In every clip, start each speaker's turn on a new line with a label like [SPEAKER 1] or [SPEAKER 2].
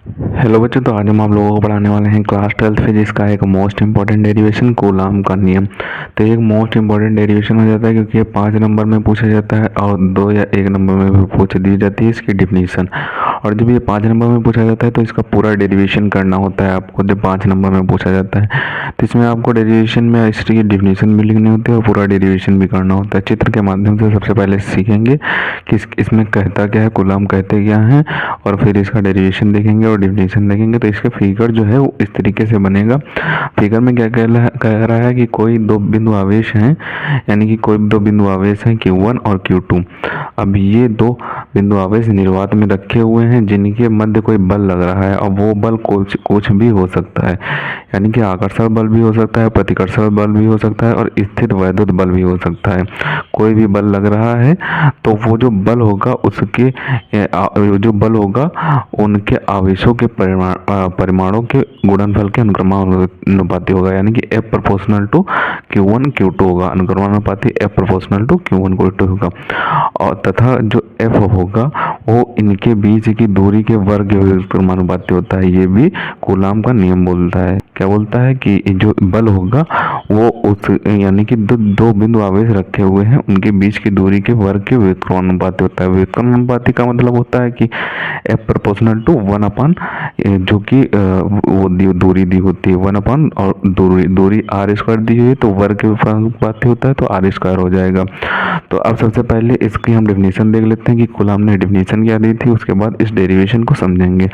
[SPEAKER 1] Hello बच्चों, तो आज हम आप लोगों को पढ़ाने वाले हैं क्लास 12th फिजिक्स का एक मोस्ट इंपॉर्टेंट डेरिवेशन कूलाम का नियम। तो एक मोस्ट इंपॉर्टेंट डेरिवेशन हो जाता है क्योंकि ये 5 नंबर में पूछा जाता है और 2 या 1 नंबर में भी पूछ दी जाती है इसकी डिफिनीशन। और जब ये 5 नंबर में पूछा जाता है तो इसका पूरा डेरिवेशन करना होता है आपको। जब 5 नंबर में पूछा जाता है तो इसमें आपको डेरिवेशन में इसकी डिफिनीशन भी लिखनी होती है और पूरा डेरिवेशन भी करना होता है। चित्र के माध्यम से सबसे पहले सीखेंगे कि इसमें कहता क्या है, कूलाम कहते क्या हैं, और फिर इसका डेरिवेशन देखेंगे और डिफिनीशन देखेंगे। तो इसका फिगर जो है वो इस तरीके से बनेगा। फिगर में क्या कह रहा है कि कोई दो बिंदु आवेश हैं, यानी कि कोई दो बिंदु आवेश हैं Q1 और Q2। अब ये दो बिंदु आवेश निर्वात में रखे हुए हैं जिनके मध्य कोई बल लग रहा है। और वो बल कुछ भी हो सकता है, यानी कि आकर्षण बल भी हो सकता है, प्रतिकर्षण बल भी हो सकता है और स्थिर वैद्युत बल भी हो सकता है। कोई भी बल लग रहा है तो वो जो बल होगा उसके जो बल होगा उनके आवेशों के परिमाणों के गुणनफल के अनुक्रमानुपाती होगा, यानी कि F proportional to Q1 Q2 होगा। अनुक्रमानुपाती F proportional to Q1 Q2 होगा। और तथा जो F होगा वो इनके बीच की दूरी के वर्ग के अनुक्रमानुपाती होता है। ये भी कूलाम का नियम बोलता है। क्या बोलता है कि जो बल होगा वो उस यानी कि दो बिंदु आवेश रखे हुए हैं उनके बीच की दूरी के वर्ग के व्युत्क्रमानुपाती होता है। व्युत्क्रमानुपाती का मतलब होता है कि F प्रोपोर्शनल टू 1/, जो कि वो दूरी दी होती है 1/, और दूरी R² दी हुई है तो वर्ग के व्युत्क्रमानुपाती होता है तो R² हो जाएगा। तो अब सबसे पहले इसकी हम डेफिनेशन देख लेते हैं कि कूलाम ने डेफिनेशन क्या दी थी, उसके बाद इस डेरिवेशन को समझेंगे।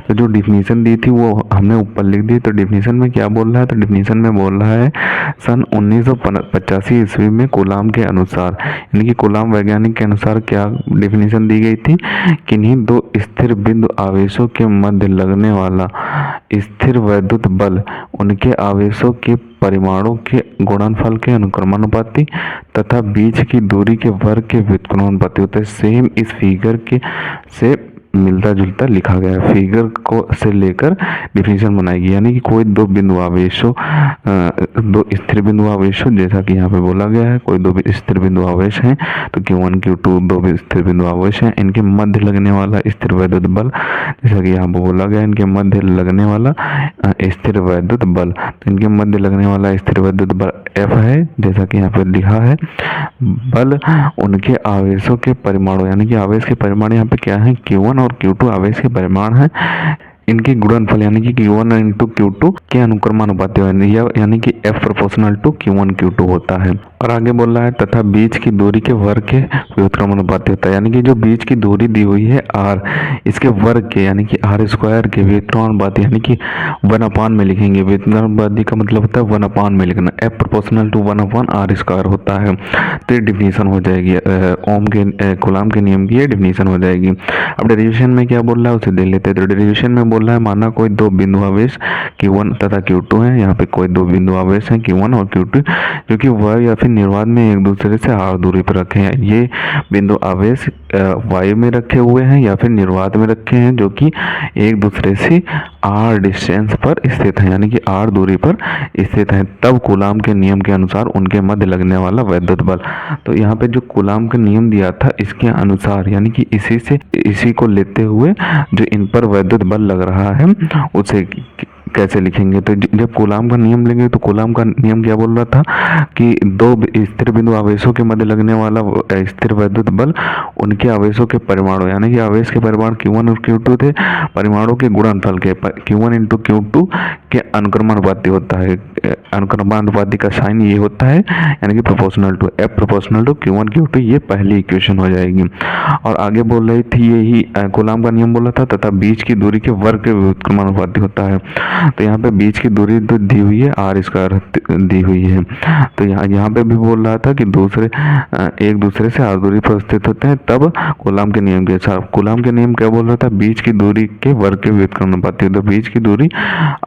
[SPEAKER 1] तो जो डेफिनेशन दी थी वो हमने ऊपर लिख दी। तो डेफिनेशन में क्या बोल रहा है, तो डेफिनेशन में बोल रहा है सन 1985 ईस्वी में कूलाम के अनुसार, यानी कि कूलाम वैज्ञानिक के अनुसार क्या डेफिनेशन दी गई थी, किन्हीं दो स्थिर बिंदु आवेशों के मध्य लगने वाला स्थिर वैद्युत बल उनके आवेशों के परिमाणों के गुणनफल के अनुक्रमानुपाती तथा बीच की दूरी के वर्ग के व्युत्क्रमानुपाती होता है। सेम इस फिगर के से मिलता जुलता लिखा गया है। फिगर को से लेकर डिफिनेशन बनाएगी, यानी कि कोई दो बिंदु आवेशों दो स्थिर बिंदु आवेशों, जैसा कि यहाँ पे बोला गया है कोई दो स्थिर बिंदु आवेश हैं तो Q1 Q2 दो स्थिर बिंदु आवेश हैं, इनके मध्य लगने वाला स्थिर वैद्युत बल, जैसा कि यहाँ पे बोला गया इनके मध्य लगने वाला स्थिर वैद्युत बल, तो इनके मध्य लगने वाला स्थिर वैद्युत बल F है, जैसा कि यहाँ पे लिखा है। बल उनके आवेशों के परिमाणों, यानी कि आवेश के परिमाण यहाँ पे क्या है, Q1 और Q2 आवेश के परिमाण है, इनके गुणनफल यानी कि Q1 इंटू Q2 के अनुक्रमानुपाती यानी कि F proportional to Q1 Q2 होता है। और आगे बोल रहा है तथा बीच की दूरी के वर्ग के व्युत्क्रमानुपाती होता है, यानी कि जो बीच की दूरी दी हुई है R, इसके वर्ग के यानी कि R² के व्युत्क्रमानुपाती, यानी कि 1/, में लिखेंगे। व्युत्क्रमानुपाती का मतलब होता है 1/, में लिखना। F प्रोपोर्शनल टू 1/R² होता है। तो ये डिफिनीशन हो जाएगी ओम के कूलाम के नियम की, ये डिफिनीशन हो जाएगी। अब डेरिवेशन में क्या बोल रहा है उसे देख लेते हैं। तो डेरिवेशन में बोल रहा है माना कोई दो बिंदु आवेश Q1 तथा Q2 है। यहाँ पे कोई दो बिंदु आवेश हैं Q1 और Q2 जो कि y या फिर निर्वात में एक दूसरे से r दूरी पर रखे हैं। ये बिंदु आवेश y में रखे हुए हैं या फिर निर्वात में रखे हैं जो कि एक दूसरे से r डिस्टेंस पर स्थित है, यानी कि r दूरी पर स्थित है। तब कूलाम के नियम के अनुसार उनके मध्य लगने वाला वैद्युत बल, तो यहाँ पे जो कूलाम का नियम दिया था इसके अनुसार, यानी कि इसी को लेते हुए जो इन पर वैद्युत बल लग रहा है उसे कैसे लिखेंगे। तो जब कूलाम का नियम लेंगे तो कूलाम का नियम क्या बोल रहा था कि दो स्थिर बिंदु आवेशों के मध्य लगने वाला स्थिर वैद्युत बल उनके आवेशों के परिमाणों, यानी कि आवेश के परिमाण Q1 और Q2 थे, परिमाणों के गुणनफल के Q1 इंटू Q2 के अनुक्रमानुपाती होता है। अनुक्रमानुपाती का साइन ये होता है, यानी कि proportional to F proportional to Q1 Q2, ये पहली इक्वेशन हो जाएगी। और आगे बोल रही थी यही कूलाम का नियम बोला था तथा बीच की दूरी के वर्ग के व्युत्क्रमानुपाती होता है। तो यहाँ पे बीच की दूरी तो दी हुई है R² दी हुई है। तो यहाँ पे भी बोल रहा था कि एक दूसरे से r दूरी पर स्थित होते हैं तब कूलाम के नियम के अनुसार। कूलाम के नियम क्या बोल रहा था, बीच की दूरी के वर्ग के व्युत्क्रमानुपाती। तो बीच की दूरी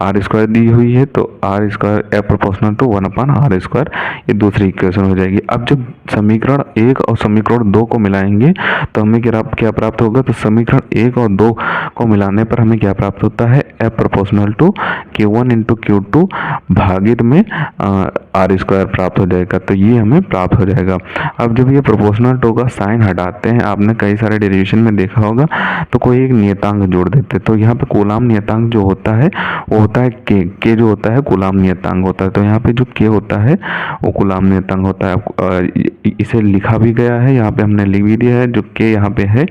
[SPEAKER 1] R² दी हुई है तो R² F proportional to 1/R², ये दूसरी इक्वेशन हो जाएगी। अब जब समीकरण 1 और समीकरण 2 को मिलाएंगे तो हमें क्या प्राप्त होगा, तो समीकरण 1 और 2 को मिलाने पर हमें क्या प्राप्त होता है, F proportional to Q1 into Q2 भागित में आर स्क्वायर प्राप्त हो जाएगा। तो ये हमें प्राप्त हो जाएगा। अब जब ये प्रोपोर्शनल टू का साइन हटाते हैं, आपने कई सारे डेरिवेशन में देखा होगा, तो कोई एक नियतांक जोड़ देते हैं। तो यहाँ पे कूलाम नियतांक जो होता है वो होता है के जो होता है कूलाम नियतांक होता है। तो यहाँ पे जो के होता है वो कूलाम नियतांक होता है। इसे लिखा भी गया है, यहाँ पे हमने लिख भी दिया है। जो के यहाँ पे है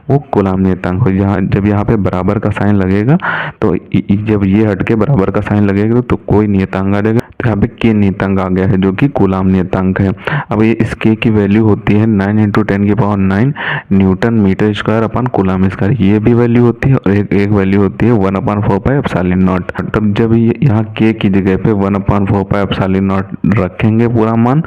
[SPEAKER 1] वो कूलाम नियतांक हो। जब यहाँ पे बराबर का साइन लगेगा तो जब ये हट के बराबर का साइन लगेगा तो कोई नियतांक आ जाएगा। तो यहाँ पे के नियतांक आ गया है जो कि कूलाम नियतांक है। अब ये इस के की वैल्यू होती है 9 into 10⁹ newton metre square upon coulomb square. ये भी वैल्यू होती है और एक वैल्यू होती है 1/4πε0। तब जब यहाँ के की जगह पे 1/4πε0 रखेंगे पूरा मान,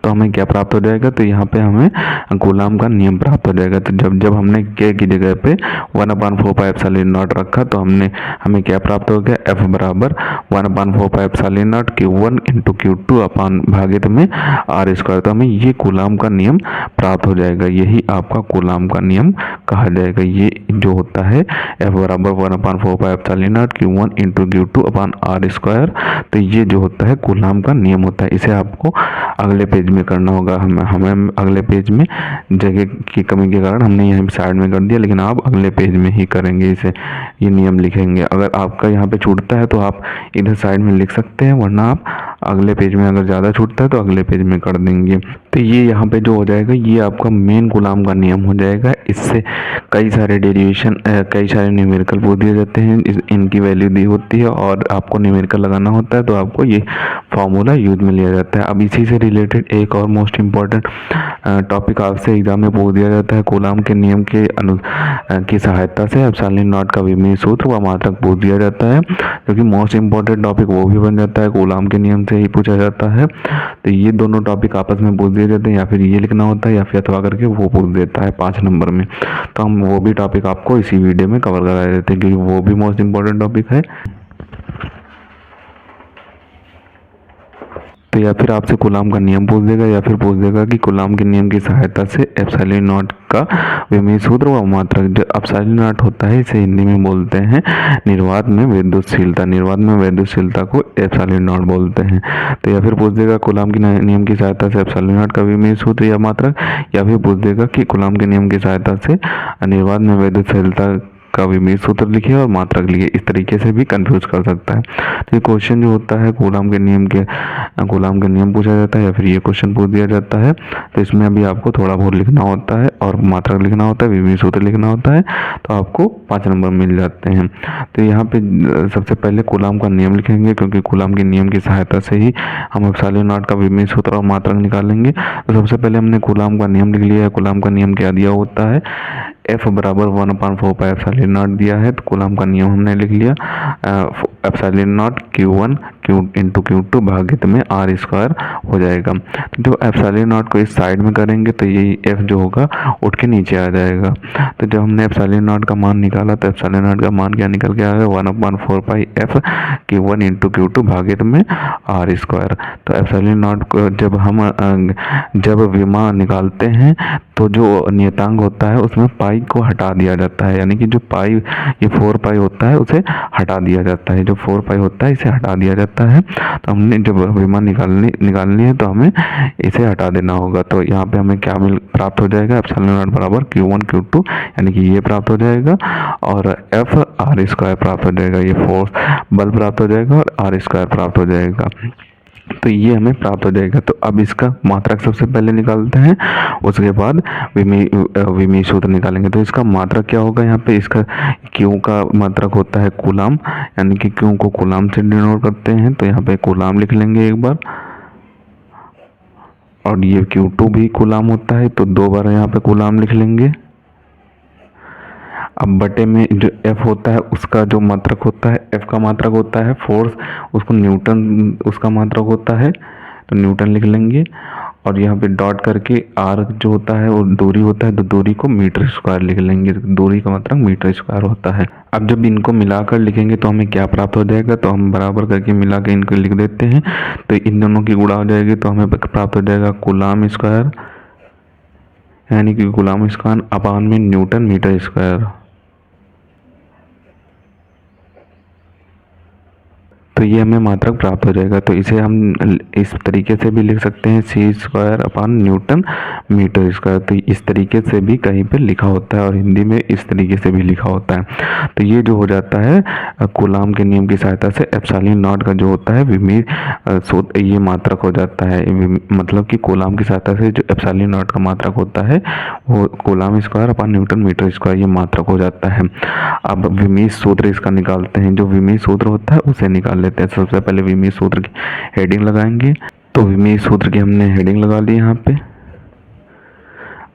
[SPEAKER 1] तो हमें क्या प्राप्त हो जाएगा, तो यहाँ पे हमें कूलाम का नियम प्राप्त हो जाएगा। तो जब हमने के की जगह पे 1/4πε0 रखा तो हमें क्या प्राप्त हो गया, F बराबर 1/4πε0 Q1 इंटू Q2 अपान भागित में आर स्क्वायर। तो हमें ये कूलाम का नियम प्राप्त हो जाएगा। यही आपका कूलाम का नियम कहा जाएगा। ये जो होता है F बराबर 1/4πε0 Q1 into Q2 upon R square. तो ये जो होता है कूलाम का नियम होता है। इसे आपको अगले पेज में करना होगा। हमें अगले पेज में जगह की कमी के कारण हमने यहाँ साइड में कर दिया, लेकिन आप अगले पेज में ही करेंगे इसे, ये नियम लिखेंगे। अगर आपका यहाँ पे छूटता है तो आप इधर साइड में लिख सकते हैं, वरना आप अगले पेज में, अगर ज़्यादा छूटता है तो अगले पेज में कर देंगे। तो ये यहाँ पे जो हो जाएगा ये आपका मेन कूलाम का नियम हो जाएगा। इससे कई सारे डेरिवेशन, कई सारे न्यूमेरिकल पूछ दिए जाते हैं, इनकी वैल्यू दी होती है और आपको न्यूमेरिकल लगाना होता है, तो आपको ये फॉर्मूला यूज में लिया जाता है। अब इसी से रिलेटेड एक और मोस्ट इम्पॉर्टेंट टॉपिक आपसे एग्जाम में पूछ दिया जाता है। कूलाम के नियम के की सहायता से एप्सिलॉन नॉट का विमीय सूत्र व मात्रक पूछ दिया जाता है, क्योंकि मोस्ट इम्पॉर्टेंट टॉपिक वो भी बन जाता है, कूलाम के नियम से ही पूछा जाता है। तो ये दोनों टॉपिक आपस में पूछ दिए जाते हैं, या फिर ये लिखना होता है या फिर अथवा करके वो पूछ देता है 5 नंबर में। तो हम वो भी टॉपिक आपको इसी वीडियो में कवर करा देते हैं, क्योंकि वो भी मोस्ट इम्पॉर्टेंट टॉपिक है। तो या फिर आपसे कूलाम का नियम पूछ देगा, या फिर पूछ देगा कि कूलाम के नियम की सहायता से एप्सिलॉन नॉट का विमीय सूत्र व मात्रक। जो एप्सिलॉन नॉट होता है इसे हिंदी में बोलते हैं निर्वात में विद्युतशीलता। निर्वात में विद्युतशीलता को एप्सिलॉन नॉट बोलते हैं। तो या फिर पूछ देगा कूलाम के नियम की सहायता से एप्सिलॉन नॉट का विमीय सूत्र या मात्रक, या फिर पूछ देगा कि कूलाम के नियम की सहायता से निर्वात में विद्युतशीलता का विमीय सूत्र लिखिए और मात्रक लिखिए। इस तरीके से भी कंफ्यूज कर सकता है। तो ये क्वेश्चन जो होता है कूलाम के नियम पूछा जाता है, या फिर ये क्वेश्चन पूछ दिया जाता है। तो इसमें अभी आपको थोड़ा बहुत लिखना होता है और मात्रक लिखना होता है, विमीय सूत्र लिखना होता है, तो आपको 5 नंबर मिल जाते हैं। तो यहाँ पे सबसे पहले कूलाम का नियम लिखेंगे, क्योंकि कूलाम के नियम की सहायता से ही हम एप्सिलॉन नॉट का विमीय सूत्र और मात्रक निकालेंगे। तो सबसे पहले हमने कूलाम का नियम लिख लिया है। कूलाम का नियम क्या दिया होता है, F बराबर 1/4πε0 दिया है, तो कूलाम का नियम हमने लिख लिया। Epsilon not Q1 into Q2 भागित में आर स्क्वायर हो जाएगा। तो एप्सिलॉन नॉट को इस साइड में करेंगे तो यही F जो होगा उठ के नीचे आ जाएगा। तो जब हमने एप्सिलॉन नॉट का मान निकाला तो एप्सिलॉन नॉट का मान क्या निकल के आएगा, 1/4πF Q1 इंटू Q2 भागित में आर स्क्वायर। तो एप्सिलॉन नॉट को जब विमा निकालते हैं तो जो नियतांक होता है उसमें पाई को हटा दिया जाता है, यानी कि जो पाई, ये 4 पाई होता है उसे हटा दिया जाता है। जो 4 पाई होता है इसे हटा दिया जाता है। तो हमने जब विमा निकालनी है तो हमें इसे हटा देना होगा। तो यहाँ पे हमें क्या प्राप्त हो जाएगा, एप्सिलॉन नॉट बराबर Q1 Q2, यानी कि ये प्राप्त हो जाएगा, और F आर स्क्वायर प्राप्त हो जाएगा। ये फोर्स बल प्राप्त हो जाएगा और आर स्क्वायर प्राप्त हो जाएगा। तो ये हमें प्राप्त हो जाएगा। तो अब इसका मात्रक सबसे पहले निकालते हैं, उसके बाद विमीय सूत्र निकालेंगे। तो इसका मात्रक क्या होगा, यहाँ पे इसका क्यू का मात्रक होता है कूलाम, यानी कि क्यू को कूलाम से डिनोट करते हैं। तो यहाँ पे कूलाम लिख लेंगे एक बार, और ये Q2 भी कूलाम होता है तो 2 बार यहाँ पे कूलाम लिख लेंगे। अब बटे में जो F होता है उसका जो मात्रक होता है, F का मात्रक होता है फोर्स, उसको न्यूटन उसका मात्रक होता है, तो न्यूटन लिख लेंगे। और यहाँ पे डॉट करके R जो होता है वो दूरी होता है, तो दूरी को मीटर स्क्वायर लिख लेंगे। दूरी का मात्रक मीटर स्क्वायर होता है। अब जब इनको मिलाकर लिखेंगे तो हमें क्या प्राप्त हो जाएगा, तो हम बराबर करके मिला के इनको लिख देते हैं। तो इन दोनों की गुणा हो जाएगी तो हमें प्राप्त हो जाएगा कूलाम स्क्वायर, यानी कि कूलाम स्क्वायर अपान में न्यूटन मीटर स्क्वायर। तो ये हमें मात्रक प्राप्त हो जाएगा। तो इसे हम इस तरीके से भी लिख सकते हैं c² / Nm²। तो इस तरीके से भी कहीं पे लिखा होता है और हिंदी में इस तरीके से भी लिखा होता है। तो ये जो हो जाता है कूलाम के नियम की सहायता से एप्सिलॉन नॉट का जो होता है विमीय सूत्र ये मात्रक हो जाता है। मतलब कि कूलाम की सहायता से जो एप्सिलॉन नॉट का मात्रक होता है वो कूलाम स्क्वायर / Nm², ये मात्रक हो जाता है। अब विमीय सूत्र इसका निकालते हैं। जो विमीय सूत्र होता है उसे निकाल लेते हैं। सबसे पहले विमीय सूत्र की हेडिंग लगाएंगे। तो विमीय सूत्र की हमने हेडिंग लगा ली यहाँ पे।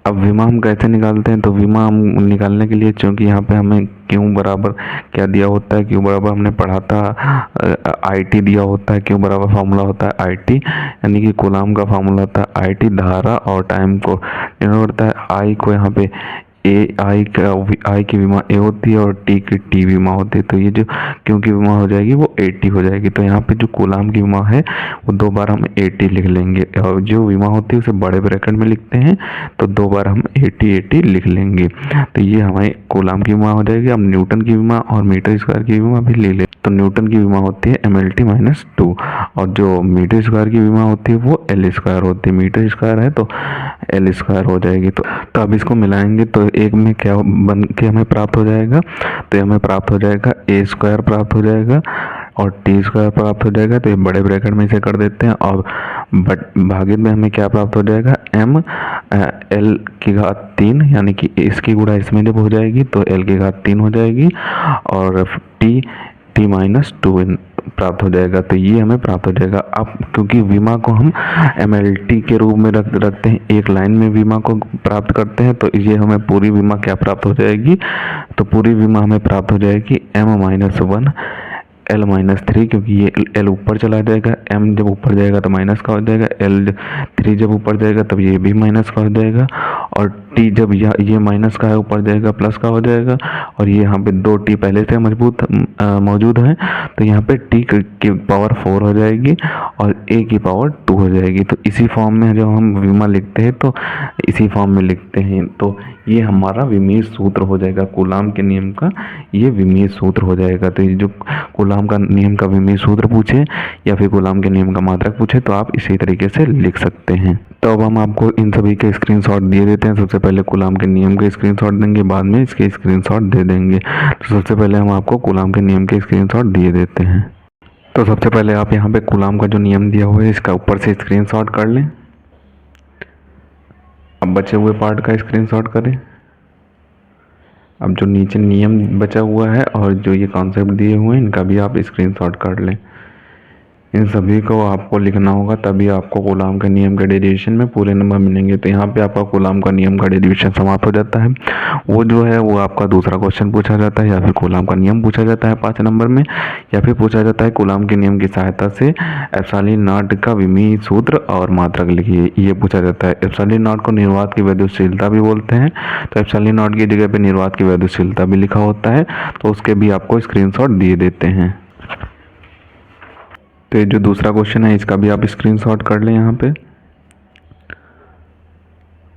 [SPEAKER 1] अब विमा हम कैसे निकालते हैं? तो विमा हम निकालने के लिए, चूँकि यहाँ पे हमें क्यू बराबर क्या दिया होता है, क्यू बराबर हमने पढ़ा था IT दिया होता है। क्यू बराबर फार्मूला होता है IT, यानी कि कूलाम का फार्मूला होता है IT, धारा और टाइम को डिनोट करता है। आई को यहाँ पे आई की विमा ए होती है और टी की टी विमा होती है। तो ये जो क्यू की विमा हो जाएगी वो 80 हो जाएगी। तो यहाँ पे जो कूलाम की विमा है वो 2 बार हम 80 लिख लेंगे और जो विमा होती है उसे बड़े ब्रैकेट में लिखते हैं। तो 2 बार हम 80 लिख लेंगे। तो ये हमारे कूलाम की विमा हो जाएगी। अब न्यूटन की विमा और मीटर² की विमा भी ले लें। तो न्यूटन की विमा होती है mLt - 2 और जो मीटर² की विमा होती है वो L² होती है। मीटर² है तो L² हो जाएगी। तो अब इसको मिलाएंगे तो एक में क्या बन के हमें प्राप्त हो जाएगा? तो हमें प्राप्त हो जाएगा A² प्राप्त हो जाएगा और T² प्राप्त हो जाएगा। तो ये बड़े ब्रैकेट में इसे कर देते हैं और भागित में हमें क्या प्राप्त हो जाएगा? L3, यानी कि इसकी गुणा इसमें जब हो जाएगी तो L3 हो जाएगी और T-2 प्राप्त हो जाएगा। तो ये हमें प्राप्त हो जाएगा। अब क्योंकि विमा को हम mLt के रूप में रखते हैं, एक लाइन में विमा को प्राप्त करते हैं, तो ये हमें पूरी विमा क्या प्राप्त हो जाएगी? तो पूरी विमा हमें प्राप्त हो जाएगी m-1 L-3, क्योंकि ये L ऊपर चला जाएगा, m जब ऊपर जाएगा तो माइनस का हो जाएगा, L3 जब ऊपर जाएगा तब ये भी माइनस का हो जाएगा और T जब ये माइनस का है ऊपर जाएगा प्लस का हो जाएगा और ये यहाँ पे 2 T पहले से मौजूद है। तो यहाँ पे T की पावर 4 हो जाएगी और A की पावर 2 हो जाएगी। तो इसी फॉर्म में जब हम विमा लिखते हैं तो इसी फॉर्म में लिखते हैं। तो ये हमारा विमीय सूत्र हो जाएगा कूलाम के नियम का, ये विमीय सूत्र हो जाएगा। तो ये जो कूलाम का नियम का विमीय सूत्र पूछे या फिर कूलाम के नियम का मात्रक पूछे तो आप इसी तरीके से लिख सकते हैं। तो अब हम आपको इन सभी के स्क्रीनशॉट दिए देते हैं। सबसे पहले कूलाम के नियम के स्क्रीनशॉट देंगे, बाद में इसके स्क्रीनशॉट दे देंगे। तो सबसे पहले हम आपको कूलाम के नियम के स्क्रीनशॉट दिए देते हैं। तो सबसे पहले आप यहाँ पे कूलाम का जो नियम दिया हुआ है इसका ऊपर से स्क्रीनशॉट कर लें। अब बचे हुए पार्ट का स्क्रीनशॉट करें। अब जो नीचे नियम बचा हुआ है और जो ये कॉन्सेप्ट दिए हुए हैं इनका भी आप स्क्रीनशॉट कर लें। इन सभी को आपको लिखना होगा, तभी आपको कूलाम के नियम के डेरिवेशन में पूरे नंबर मिलेंगे। तो यहाँ पे आपका कूलाम का नियम का डेरिवेशन समाप्त हो जाता है। वो जो है वो आपका दूसरा क्वेश्चन पूछा जाता है या फिर कूलाम का नियम पूछा जाता है 5 नंबर में, या फिर पूछा जाता है कूलाम के नियम की सहायता से एप्सिलॉन नॉट का विमीय सूत्र और मात्रक लिखिए, ये पूछा जाता है। एप्सिलॉन नॉट को निर्वात की वैद्युतशीलता भी बोलते हैं। तो एप्सिलॉन नॉट की जगह पे निर्वात की वैद्युतशीलता भी लिखा होता है, तो उसके भी आपको स्क्रीनशॉट दिए देते हैं। तो ये जो दूसरा क्वेश्चन है इसका भी आप स्क्रीनशॉट कर लें यहाँ पे।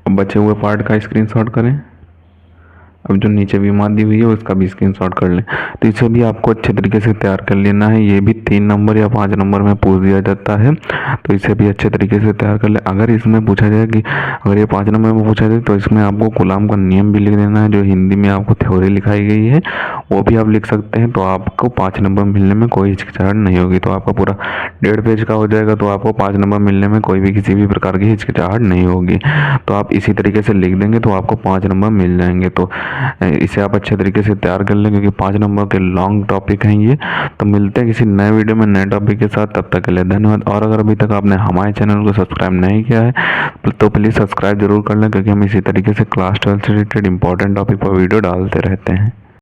[SPEAKER 1] अब बचे हुए पार्ट का स्क्रीनशॉट करें। अब जो नीचे विमा दी हुई है उसका भी स्क्रीनशॉट कर लें। तो इसे भी आपको अच्छे तरीके से तैयार कर लेना है। ये भी 3 नंबर या 5 नंबर में पूछ दिया जाता है, तो इसे भी अच्छे तरीके से तैयार कर लें। अगर इसमें पूछा जाए कि अगर ये 5 नंबर में पूछा जाए तो इसमें आपको कूलाम का नियम भी लिख देना है। जो हिंदी में आपको थ्योरी लिखाई गई है वो भी आप लिख सकते हैं। तो आपको 5 नंबर मिलने में कोई हिचकिचाहट नहीं होगी। तो आपका पूरा 1.5 पेज का हो जाएगा। तो आपको 5 नंबर मिलने में कोई भी किसी भी प्रकार की हिचकिचाहट नहीं होगी। तो आप इसी तरीके से लिख देंगे तो आपको 5 नंबर मिल जाएंगे। तो इसे आप अच्छे तरीके से तैयार कर लें, क्योंकि 5 नंबर के लॉन्ग टॉपिक हैं ये। तो मिलते हैं किसी नए वीडियो में नए टॉपिक के साथ, तब तक के लिए धन्यवाद। और अगर अभी तक आपने हमारे चैनल को सब्सक्राइब नहीं किया है तो प्लीज़ सब्सक्राइब जरूर कर लें, क्योंकि हम इसी तरीके से क्लास 12 से रिलेटेड इंपॉर्टेंट टॉपिक पर वीडियो डालते रहते हैं।